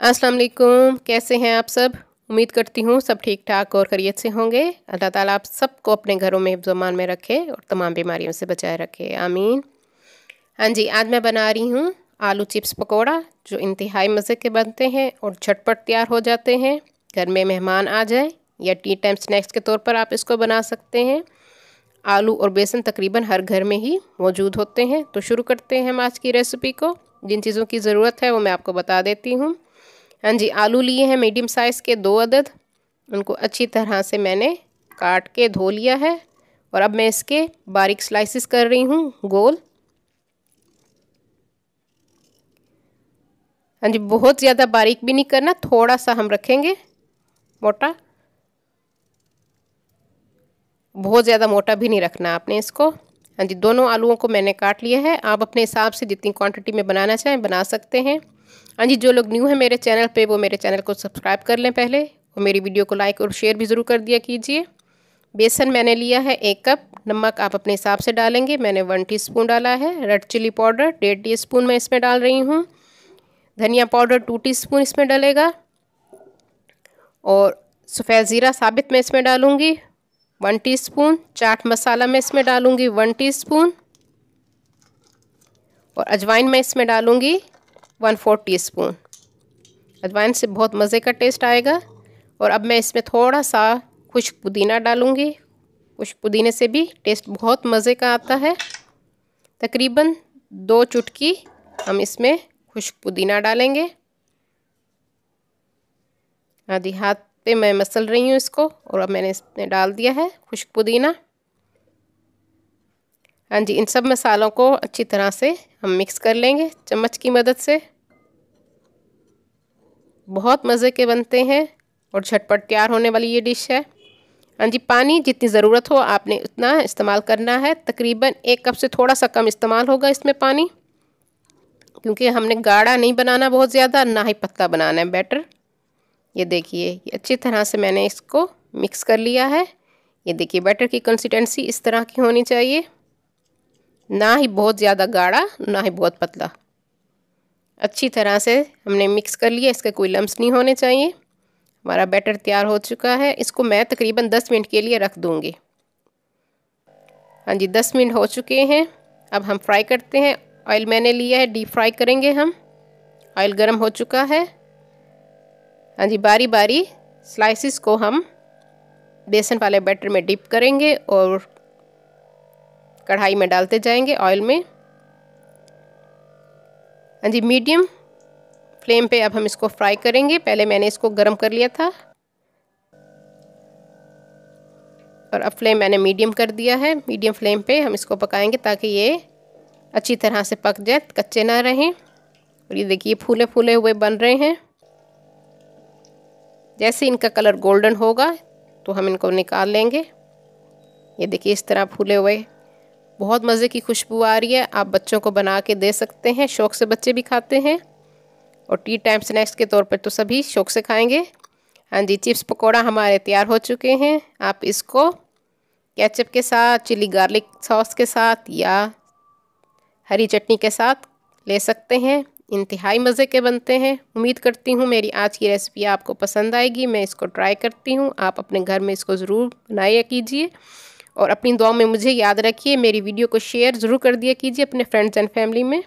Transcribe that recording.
अस्सलाम वालेकुम, कैसे हैं आप सब। उम्मीद करती हूँ सब ठीक ठाक और खैरियत से होंगे। अल्लाह ताला आप सबको अपने घरों में हिफ्ज़-ओ-अमान में रखे और तमाम बीमारियों से बचाए रखे, आमीन। हाँ जी, आज मैं बना रही हूँ आलू चिप्स पकौड़ा, जो इंतहाई मज़े के बनते हैं और झटपट तैयार हो जाते हैं। घर में मेहमान आ जाए या टी टाइम स्नैक्स के तौर पर आप इसको बना सकते हैं। आलू और बेसन तकरीबन हर घर में ही मौजूद होते हैं। तो शुरू करते हैं हम आज की रेसिपी को। जिन चीज़ों की ज़रूरत है वो मैं आपको बता देती हूँ। हाँ जी, आलू लिए हैं मीडियम साइज़ के 2 अदद। उनको अच्छी तरह से मैंने काट के धो लिया है और अब मैं इसके बारीक स्लाइसिस कर रही हूँ गोल। हाँ जी, बहुत ज़्यादा बारीक भी नहीं करना, थोड़ा सा हम रखेंगे मोटा, बहुत ज़्यादा मोटा भी नहीं रखना आपने इसको। हाँ जी, दोनों आलूओं को मैंने काट लिया है। आप अपने हिसाब से जितनी क्वांटिटी में बनाना चाहें बना सकते हैं। हाँ जी, जो लोग न्यू हैं मेरे चैनल पे वो मेरे चैनल को सब्सक्राइब कर लें पहले, और मेरी वीडियो को लाइक और शेयर भी ज़रूर कर दिया कीजिए। बेसन मैंने लिया है 1 कप। नमक आप अपने हिसाब से डालेंगे, मैंने 1 टीस्पून डाला है। रेड चिली पाउडर 1.5 टीस्पून मैं इसमें डाल रही हूँ। धनिया पाउडर 2 टीस्पून इसमें डलेगा। और सफ़ेद ज़ीरा साबित मैं इसमें डालूँगी 1 टीस्पून। चाट मसाला मैं इसमें डालूँगी 1 टीस्पून। और अजवाइन मैं इसमें डालूँगी 1/4 टीस्पून। अजवाइन से बहुत मज़े का टेस्ट आएगा। और अब मैं इसमें थोड़ा सा खुश्क पुदीना डालूँगी। खुश्क पुदीने से भी टेस्ट बहुत मज़े का आता है। तकरीबन 2 चुटकी हम इसमें खुश्क पुदीना डालेंगे। आधी हाथ पे मैं मसल रही हूँ इसको, और अब मैंने इसमें डाल दिया है खुश्क पुदीना। हाँ जी, इन सब मसालों को अच्छी तरह से हम मिक्स कर लेंगे चम्मच की मदद से। बहुत मज़े के बनते हैं और झटपट तैयार होने वाली ये डिश है। हाँ जी, पानी जितनी ज़रूरत हो आपने उतना इस्तेमाल करना है। तकरीबन 1 कप से थोड़ा सा कम इस्तेमाल होगा इसमें पानी, क्योंकि हमने गाढ़ा नहीं बनाना बहुत ज़्यादा, ना ही पतला बनाना है बैटर। ये देखिए, ये अच्छी तरह से मैंने इसको मिक्स कर लिया है। ये देखिए, बैटर की कंसिस्टेंसी इस तरह की होनी चाहिए, ना ही बहुत ज़्यादा गाढ़ा ना ही बहुत पतला। अच्छी तरह से हमने मिक्स कर लिया, इसके कोई लम्स नहीं होने चाहिए। हमारा बैटर तैयार हो चुका है। इसको मैं तकरीबन 10 मिनट के लिए रख दूँगी। हाँ जी, 10 मिनट हो चुके हैं। अब हम फ्राई करते हैं। ऑयल मैंने लिया है, डीप फ्राई करेंगे हम। ऑयल गर्म हो चुका है। हाँ जी, बारी बारी स्लाइसिस को हम बेसन वाले बैटर में डिप करेंगे और कढ़ाई में डालते जाएंगे ऑयल में। हाँ जी, मीडियम फ्लेम पे अब हम इसको फ्राई करेंगे। पहले मैंने इसको गर्म कर लिया था और अब फ्लेम मैंने मीडियम कर दिया है। मीडियम फ्लेम पे हम इसको पकाएंगे ताकि ये अच्छी तरह से पक जाए, कच्चे ना रहें। और ये देखिए, फूले फूले हुए बन रहे हैं। जैसे इनका कलर गोल्डन होगा तो हम इनको निकाल लेंगे। ये देखिए, इस तरह फूले हुए, बहुत मज़े की खुशबू आ रही है। आप बच्चों को बना के दे सकते हैं, शौक़ से बच्चे भी खाते हैं, और टी टाइम स्नैक्स के तौर पर तो सभी शौक़ से खाएंगे। हाँ जी, चिप्स पकौड़ा हमारे तैयार हो चुके हैं। आप इसको केचप के साथ, चिली गार्लिक सॉस के साथ या हरी चटनी के साथ ले सकते हैं। इंतहाई मज़े के बनते हैं। उम्मीद करती हूँ मेरी आज की रेसिपी आपको पसंद आएगी। मैं इसको ट्राई करती हूँ, आप अपने घर में इसको ज़रूर बनाया कीजिए और अपनी दुआ में मुझे याद रखिए। मेरी वीडियो को शेयर ज़रूर कर दिया कीजिए अपने फ्रेंड्स एंड फैमिली में।